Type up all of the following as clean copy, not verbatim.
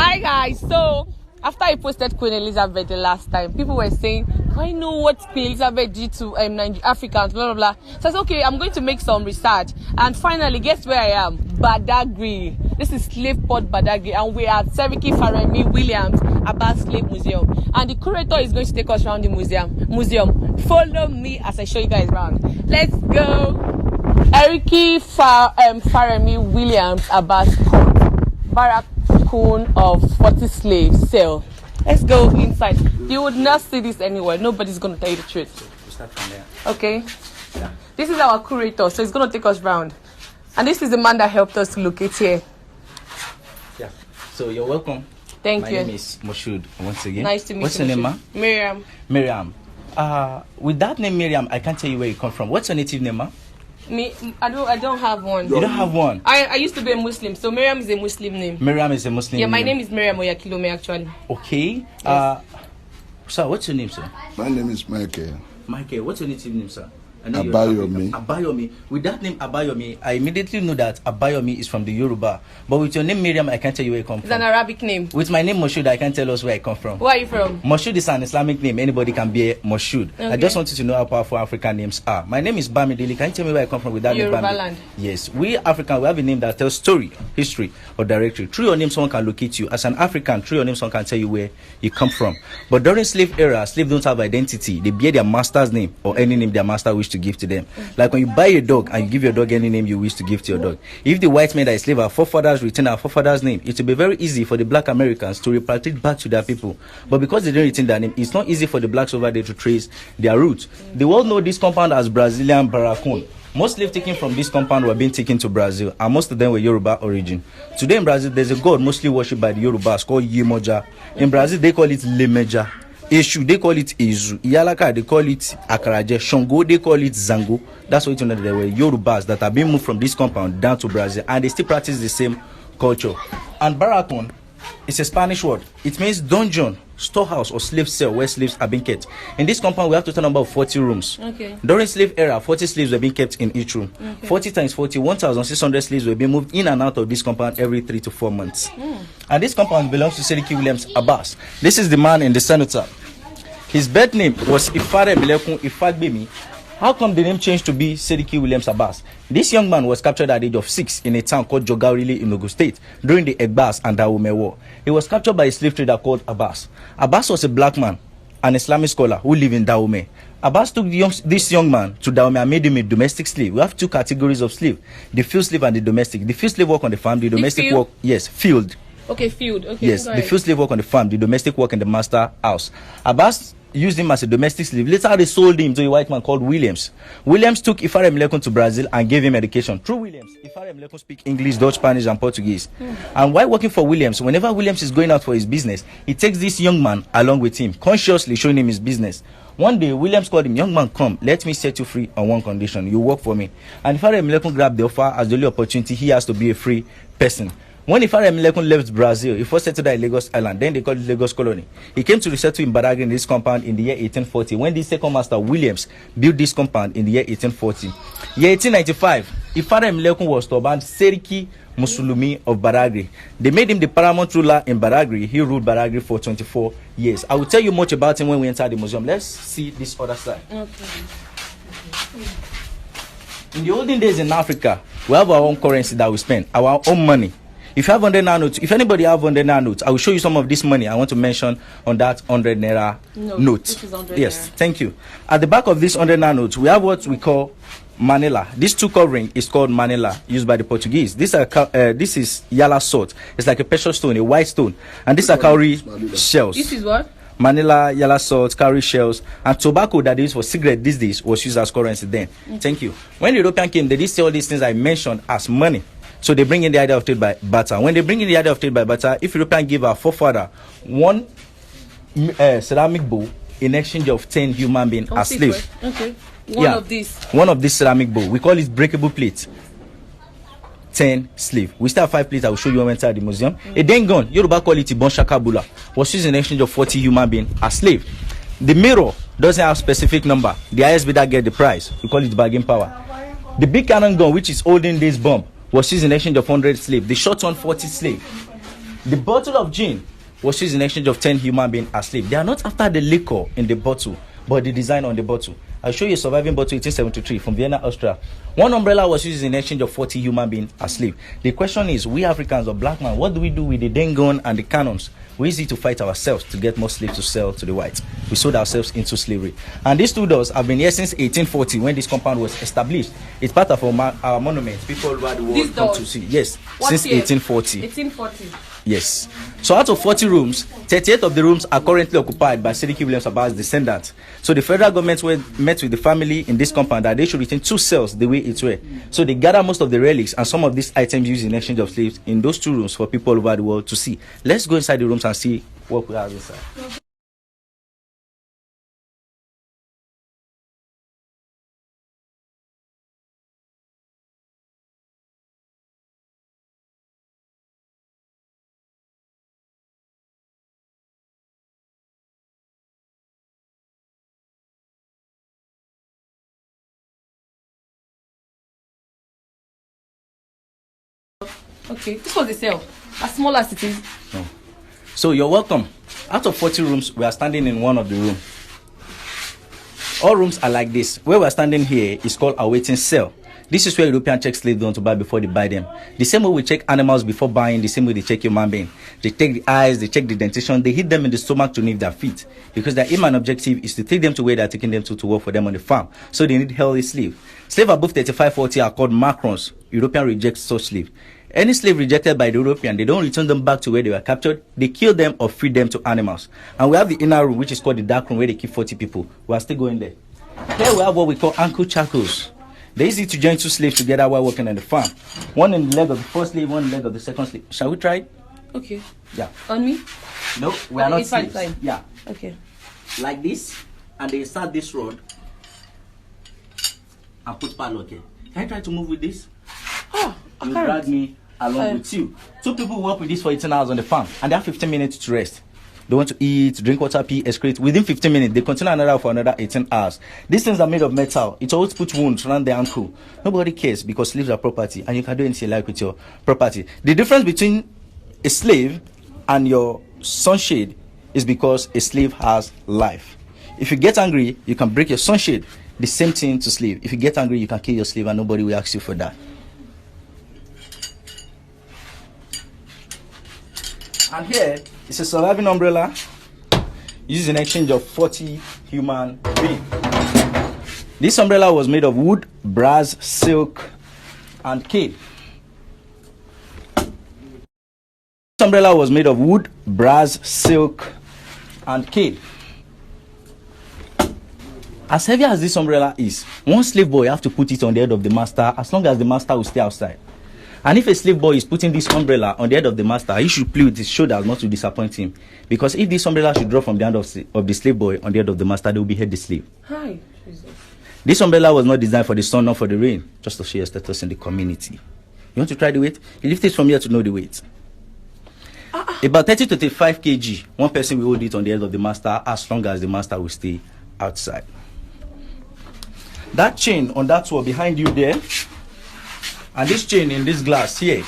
Hi guys, so after I posted Queen Elizabeth the last time, people were saying, do I know what Queen Elizabeth did to Africans, blah, blah, blah. So I said, okay, I'm going to make some research. And finally, guess where I am? Badagry. This is Slave Port Badagry. And we are at Seriki Williams Abbas Slave Museum. And the curator is going to take us around the museum. Follow me as I show you guys around. Let's go. Seriki Williams Abbas Port. Barracoon of 40 slaves sale. Let's go inside. You would not see this anywhere. Nobody's going to tell you the truth. We'll start from there. Okay. Yeah. This is our curator, so he's going to take us round. And this is the man that helped us to locate here. Yeah. So you're welcome. Thank you. My name is Moshood once again. Nice to meet you. What's your name, ma? Miriam. Miriam. With that name, Miriam, I can't tell you where you come from. What's your native name, ma? Me, I don't have one. You don't have one? I used to be a Muslim, so Miriam is a Muslim name. Miriam is a Muslim name. Yeah, my name is Miriam Oyakilome actually. Okay. Yes. Sir, what's your name, sir? My name is Michael. Michael, what's your native name, sir? Abayomi. Abayomi. With that name Abayomi, I immediately know that Abayomi is from the Yoruba. But with your name Miriam, I can't tell you where you come from. It's an Arabic name. With my name Moshood, I can't tell us where I come from. Where are you from? Moshood is an Islamic name. Anybody can be a Moshood. Okay. I just want you to know how powerful African names are. My name is Bamidele. Can you tell me where I come from with that name? Yoruba land. Yes. We African, we have a name that tells story, history, or directory. Through your name, someone can locate you. As an African, through your name, someone can tell you where you come from. But during slave era, slaves don't have identity. They bear their master's name or any name their master wish to give to them. Like when you buy a dog and you give your dog any name you wish to give to your dog. If the white men that is slave, our forefathers retain our forefathers' name, it will be very easy for the black Americans to repatriate back to their people. But because they don't retain their name, it's not easy for the blacks over there to trace their roots. The world know this compound as Brazilian Barracoon. Most slaves taken from this compound were being taken to Brazil, and most of them were Yoruba origin. Today in Brazil, there's a god mostly worshipped by the Yorubas called Yemoja. In Brazil, they call it Lemeja. Eshu, they call it Ezu. Iyalaka, they call it Akaraje. Shango, they call it Zango. That's what you know, there were Yorubas that have been moved from this compound down to Brazil, and they still practice the same culture. And Barracoon is a Spanish word. It means dungeon, storehouse, or slave cell where slaves are being kept. In this compound, we have a total number of 40 rooms. Okay. During slave era, 40 slaves were being kept in each room. Okay. 40 times 40, 1,600 slaves were being moved in and out of this compound every 3 to 4 months. And this compound belongs to Seriki Williams Abbas. This is the man in the center. His birth name was Ifare Milekun Ifagbemi. How come the name changed to be Seriki Williams Abbas? This young man was captured at the age of 6 in a town called Jogarile in Ogun State during the Egbas and Dahomey War. He was captured by a slave trader called Abbas. Abbas was a black man, an Islamic scholar who lived in Dahomey. Abbas took this young man to Dahomey and made him a domestic slave. We have two categories of slave, the field slave and the domestic. The field slave work on the farm, the domestic work, yes, field. Okay, field. Okay, yes, the field slave work on the farm, the domestic work in the master house. Abbas used him as a domestic slave. Later, they sold him to a white man called Williams. Williams took Ifare Milekun to Brazil and gave him education. Through Williams, Ifare Milekun speaks English, Dutch, Spanish, and Portuguese. And while working for Williams, whenever Williams is going out for his business, he takes this young man along with him, consciously showing him his business. One day, Williams called him, "Young man, come, let me set you free on one condition. You work for me." And Ifare Milekun grabbed the offer as the only opportunity he has to be a free person. When Ifare Milekun left Brazil, he first settled at Lagos Island, then they called it Lagos Colony. He came to resettle in Badagry in this compound in the year 1840, when the second master, Williams, built this compound in the year 1840. Year 1895, Ifare Milekun was to ban Seriki Musulumi of Badagry. They made him the paramount ruler in Badagry. He ruled Badagry for 24 years. I will tell you much about him when we enter the museum. Let's see this other side. Okay. In the olden days in Africa, we have our own currency that we spend, our own money. If you have 100 naira notes, if anybody have 100 naira notes, I will show you some of this money I want to mention on that 100 naira note. This is 100 yes, naira. Thank you. At the back of this 100 naira note, we have what we call manila. This two covering is called manila, used by the Portuguese. This is yala salt. It's like a precious stone, a white stone, and these are cowrie shells. This is what? Manila, yellow salt, cowrie shells, and tobacco that is for cigarette these days was used as currency then. Thank you. When the European came, they did see all these things I mentioned as money. So they bring in the idea of trade by barter. When they bring in the idea of trade by barter, if European give our forefather one ceramic bowl in exchange of 10 human beings as slaves. Okay. One of these ceramic bowl. We call it breakable plate. 10 slave. We still have 5 plates I will show you when we enter the museum. A then gun, Yoruba call it Ibon Shakabula, was used in exchange of 40 human beings as slave. The mirror doesn't have specific number. The highest bidder get the price. We call it bargain power. The big cannon gun, which is olden days bomb, was used in exchange of 100 slaves. The short one, 40 slaves. The bottle of gin was used in exchange of 10 human beings as slaves. They are not after the liquor in the bottle, but the design on the bottle. I'll show you a surviving bottle 1873 from Vienna, Austria. One umbrella was used in exchange of 40 human beings as slaves. The question is, we Africans or black man, what do we do with the dengon and the cannons? We use it to fight ourselves to get more slaves to sell to the whites. We sold ourselves into slavery. And these two doors have been here since 1840 when this compound was established. It's part of our monument. People all over the world come to see. Yes, what since year? 1840. 1840. Yes. So out of 40 rooms, 38 of the rooms are currently occupied by Seriki Williams Aba's descendants. So the federal government met with the family in this compound that they should retain 2 cells the way it were. So they gather most of the relics and some of these items used in exchange of slaves in those 2 rooms for people all over the world to see. Let's go inside the rooms and see what we have inside. Okay, this was the cell. As small as it is. No. So you're welcome. Out of 40 rooms, we are standing in one of the rooms. All rooms are like this. Where we are standing here is called a waiting cell. This is where Europeans check slaves down to buy before they buy them. The same way we check animals before buying, the same way they check human being. They take the eyes, they check the dentition, they hit them in the stomach to nip their feet. Because their aim and objective is to take them to where they're taking them to work for them on the farm. So they need healthy slaves. Slaves above 35-40 are called macrons. Europeans reject such slaves. Any slave rejected by the European, they don't return them back to where they were captured. They kill them or feed them to animals. And we have the inner room, which is called the dark room, where they keep 40 people. We are still going there. Here we have what we call ankle shackles. They used it to join 2 slaves together while working on the farm. One in the leg of the first slave, one in the leg of the second slave. Shall we try it? Okay. Yeah. On me? No, we are not slaves. Fine. Yeah. Okay. Like this, and they start this rod and put padlock here. Can you try to move with this? Oh, I You can't. drag me along with you. 2 people work with this for 18 hours on the farm, and they have 15 minutes to rest. They want to eat, drink water, pee, excrete. Within 15 minutes, they continue another for another 18 hours. These things are made of metal. It always puts wounds around the ankle. Nobody cares because slaves are property, and you can do anything you like with your property. The difference between a slave and your sunshade is because a slave has life. If you get angry, you can break your sunshade. The same thing to slave. If you get angry, you can kill your slave, and nobody will ask you for that. And here is a surviving umbrella used in exchange of 40 human beings. This umbrella was made of wood, brass, silk, and cane. This umbrella was made of wood, brass, silk, and cane. As heavy as this umbrella is, one slave boy have to put it on the head of the master as long as the master will stay outside. And if a slave boy is putting this umbrella on the head of the master, he should play with his shoulders not to disappoint him. Because if this umbrella should drop from the hand of the slave boy on the head of the master, they will behead the slave. Hi. Jesus. This umbrella was not designed for the sun, not for the rain, just to show your status in the community. You want to try the weight? You lift it from here to know the weight. About 30 to 35 kg. One person will hold it on the head of the master as long as the master will stay outside. That chain on that wall behind you there, and this chain in this glass here,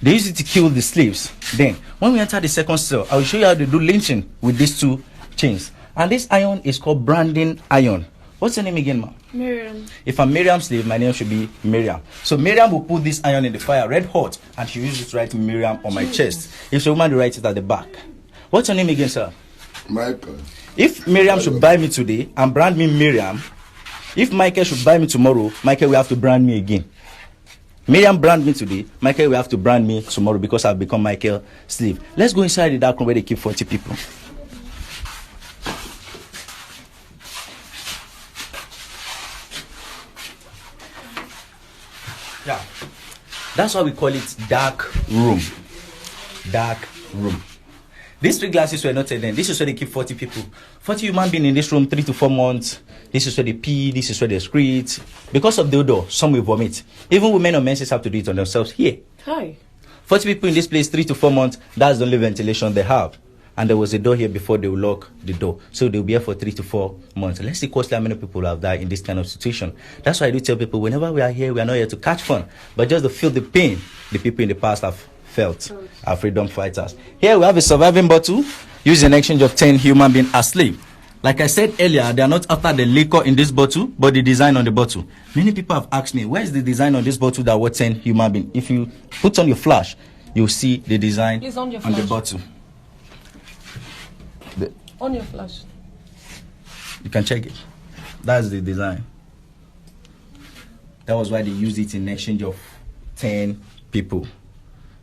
they use it to kill the slaves. Then, when we enter the second cell, I will show you how to do lynching with these 2 chains. And this iron is called branding iron. What's your name again, ma'am? Miriam. If I'm Miriam's slave, my name should be Miriam. So Miriam will put this iron in the fire, red hot, and she uses it to write Miriam on my chest. If a woman, will write it at the back. What's your name again, sir? Michael. If Miriam should buy me today and brand me Miriam, if Michael should buy me tomorrow, Michael will have to brand me again. Miriam brand me today, Michael will have to brand me tomorrow because I've become Michael's slave. Let's go inside the dark room where they keep 40 people. Yeah. That's why we call it dark room. Dark room. These 3 glasses were not then. This is where they keep 40 people. 40 human beings in this room, 3 to 4 months. This is where they pee, this is where they excrete. Because of the odor, some will vomit. Even women or menses have to do it on themselves here. Hi. 40 people in this place, 3 to 4 months, that's the only ventilation they have. And there was a door here before they will lock the door. So they'll be here for 3 to 4 months. Let's see closely how many people have died in this kind of situation. That's why I do tell people, whenever we are here, we are not here to catch fun, but just to feel the pain the people in the past have felt are freedom fighters. Here we have a surviving bottle used in exchange of 10 human beings as slave. Like I said earlier, they are not after the liquor in this bottle, but the design on the bottle. Many people have asked me, where is the design on this bottle that was 10 human beings? If you put on your flash, you'll see the design on the bottle. On your flash. You can check it. That's the design. That was why they used it in exchange of 10 people.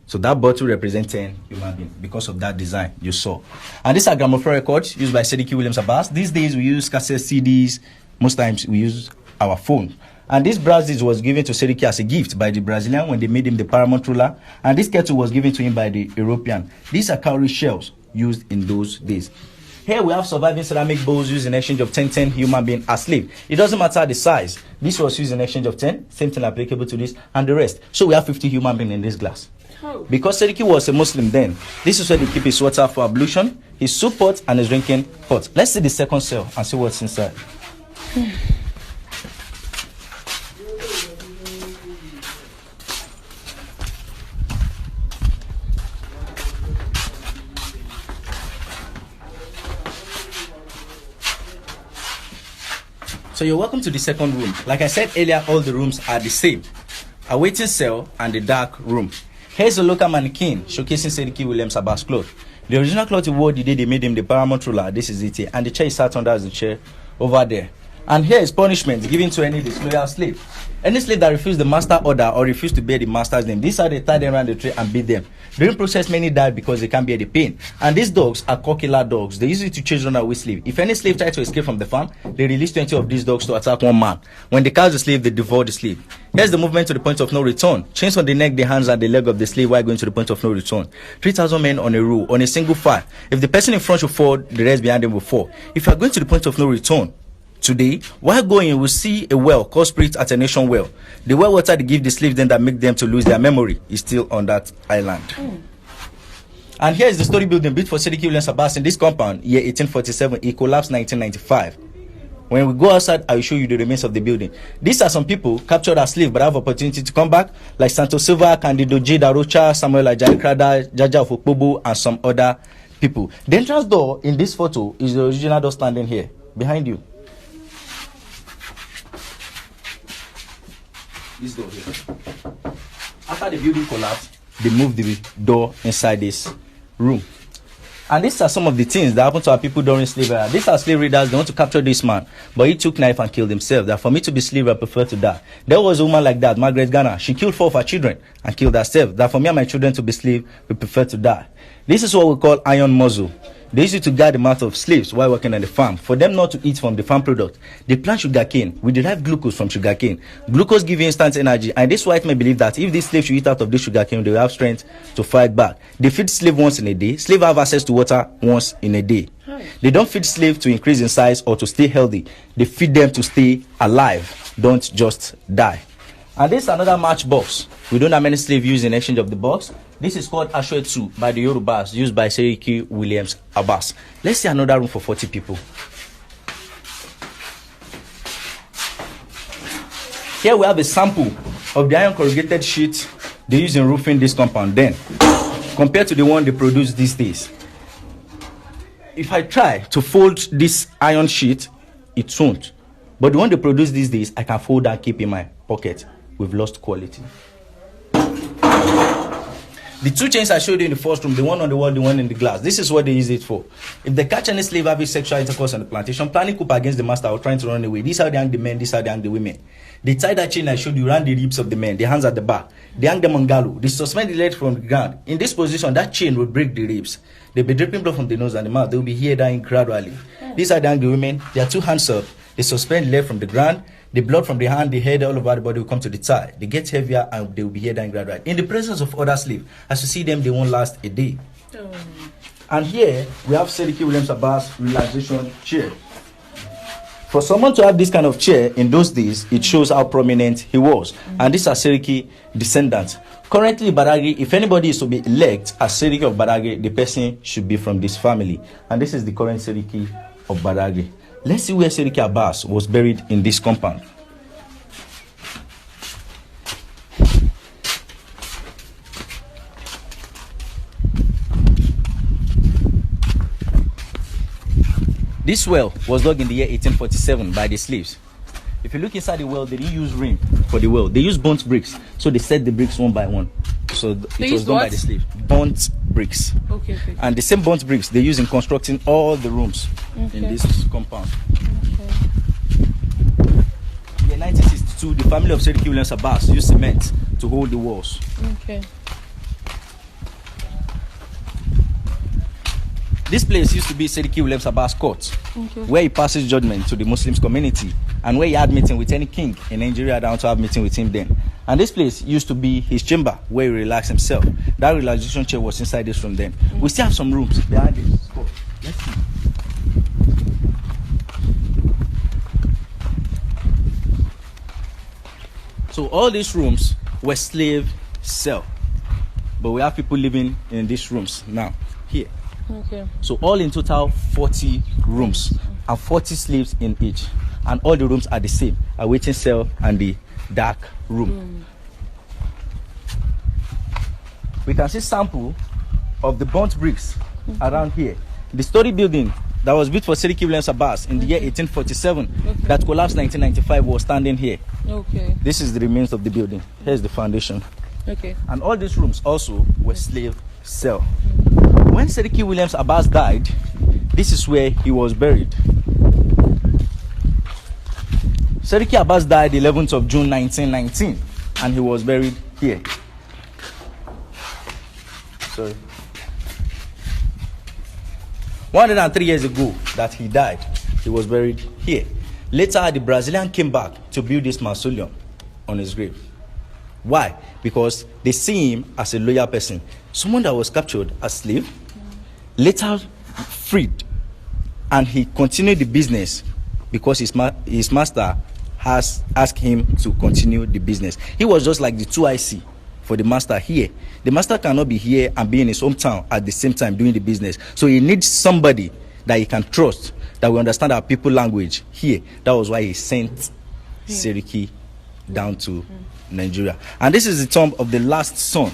So that bottle represents 10 human beings because of that design you saw. And these are gramophone records used by Seriki Williams Abbas. These days we use cassette CDs. Most times we use our phone. And this brass was given to Seriki as a gift by the Brazilian when they made him the paramount ruler. And this kettle was given to him by the European. These are cowrie shells used in those days. Here we have surviving ceramic bowls used in exchange of 10 human beings as slave. It doesn't matter the size. This was used in exchange of 10. Same thing applicable to this and the rest. So we have 50 human beings in this glass. Because Seriki was a Muslim then, this is where they keep his water for ablution, his soup pot, and his drinking pot. Let's see the second cell and see what's inside. So you're welcome to the second room. Like I said earlier, all the rooms are the same. A waiting cell and the dark room. Here's a local mannequin showcasing Seriki Williams Abbas cloth. The original cloth he wore the day they made him the paramount ruler. This is it here. And the chair he sat under is the chair over there. And here is punishment given to any disloyal slave. Any slave that refused the master order or refused to bear the master's name, these are they tie them around the tree and beat them. During process, many died because they can't bear the pain. And these dogs are killer dogs. They use it to chase runaway slave. If any slave tries to escape from the farm, they release 20 of these dogs to attack one man. When they catch the slave, they devour the slave. Here's the movement to the point of no return. Chains on the neck, the hands, and the leg of the slave while going to the point of no return. 3,000 men on a row, on a single file. If the person in front should fall, the rest behind them will fall. If you are going to the point of no return, today, while going, you will see a well called Spirit Attenuation Well. The well water they give the slaves then that make them to lose their memory is still on that island. And here is the story building built for Seriki Williams Abbas in this compound, year 1847. It collapsed 1995. When we go outside, I will show you the remains of the building. These are some people captured as slaves but have opportunity to come back, like Santos Silva, Candido J. Darocha, Samuel Ajay Krada, Jaja of Okpobo, and some other people. The entrance door in this photo is the original door standing here, behind you. This door here. After the building collapsed, they moved the door inside this room. And these are some of the things that happened to our people during slavery. These are slave raiders. They want to capture this man, but he took knife and killed himself. That for me to be slave, I prefer to die. There was a woman like that, Margaret Garner. She killed 4 of her children and killed herself. That for me and my children to be slave, we prefer to die. This is what we call iron muzzle. They used it to guard the mouth of slaves while working on the farm, for them not to eat from the farm product. They plant sugarcane. We derive glucose from sugarcane. Glucose gives you instant energy, and this white men believe that if these slaves should eat out of this sugarcane, they will have strength to fight back. They feed slave once in a day. Slave have access to water once in a day. They don't feed slave to increase in size or to stay healthy. They feed them to stay alive, don't just die. And this is another matchbox. We don't have many slaves used in exchange of the box. This is called Ashwetu by the Yorubas, used by Seriki Williams Abbas. Let's see another room for 40 people. Here we have a sample of the iron corrugated sheet they use in roofing this compound then, compared to the one they produce these days. If I try to fold this iron sheet, it won't. But the one they produce these days, I can fold and keep in my pocket. We've lost quality. The 2 chains I showed you in the first room, the one on the wall, the one in the glass, this is what they use it for. If they catch any slave having sexual intercourse on the plantation, planning coup against the master or trying to run away, this is how they hang the men, this is how they hang the women. They tie that chain I showed you around the ribs of the men, the hands at the back. They hang them on gallows. They suspend the legs from the ground. In this position, that chain will break the ribs. They'll be dripping blood from the nose and the mouth. They'll be here dying gradually. These are the hang the women. They are 2 hands up. They suspend the leg from the ground. The blood from the hand, the head, all over the body will come to the thigh. They get heavier and they will be here dying gradually. In the presence of other slaves, as you see them, they won't last a day. And here we have Seriki Williams Abbas relaxation chair. For someone to have this kind of chair in those days, it shows how prominent he was. And these are Seriki descendants. Currently, Badagry, if anybody is to be elect as Seriki of Badagry, the person should be from this family. And this is the current Seriki of Badagry. Let's see where Seriki Abbas was buried in this compound. This well was dug in the year 1847 by the slaves. If you look inside the well, they didn't use ring for the well. They used burnt bricks. So they set the bricks one by one. So it was done by the slaves. Burnt bricks. Okay. And the same burnt bricks they use in constructing all the rooms in this compound. Okay. In 1962, the family of Seriki Williams Abbas used cement to hold the walls. Okay. This place used to be Seriki Williams Abbas Court, where he passes judgment to the Muslims community and where he had meeting with any king in Nigeria that want to have meeting with him then. And this place used to be his chamber where he relaxed himself. That relaxation chair was inside this room then. We still have some rooms behind this court. Let's see. So all these rooms were slave cell, but we have people living in these rooms now here. Okay. So all in total 40 rooms and 40 slaves in each, and all the rooms are the same: a waiting cell and the dark room. We can see sample of the burnt bricks around here. The story building that was built for Seriki Williams Abbas in the year 1847 that collapsed 1995 was standing here. Okay. This is the remains of the building. Here's the foundation. Okay. And all these rooms also were slave cell. When Seriki Williams Abbas died, this is where he was buried. Seriki Abbas died 11th of June 1919 and he was buried here. Sorry. 103 years ago that he died, he was buried here. Later, the Brazilian came back to build this mausoleum on his grave. Why? Because they see him as a loyal person. Someone that was captured as slave, later freed, and he continued the business because his master has asked him to continue the business. He was just like the 2IC for the master here. The master cannot be here and be in his hometown at the same time doing the business. So he needs somebody that he can trust, that will understand our people language here. That was why he sent Seriki down to Nigeria. And this is the tomb of the last son,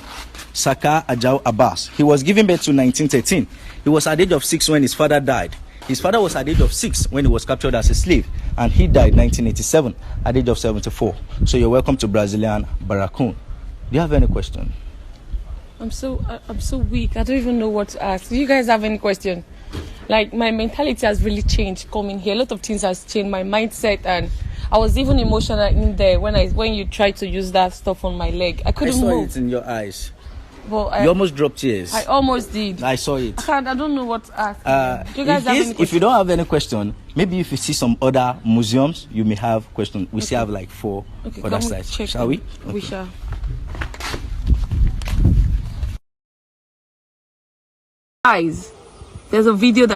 Saka Ajao Abbas. He was given birth to 1913. He was at the age of 6 when his father died. His father was at the age of 6 when he was captured as a slave, and he died 1987 at the age of 74. So you're welcome to Brazilian Barracoon. Do you have any question? I'm so weak. I don't even know what to ask. Do you guys have any question? Like, my mentality has really changed coming here. A lot of things has changed, my mindset, and I was even emotional in there when you tried to use that stuff on my leg. I couldn't move. I saw it in your eyes. Well, You almost dropped tears. I almost did. I saw it. I don't know what to ask. Do you guys have any If you don't have any question, maybe if you see some other museums, you may have questions. We still have like 4 other sites. Shall we? We shall. Guys, there's a video that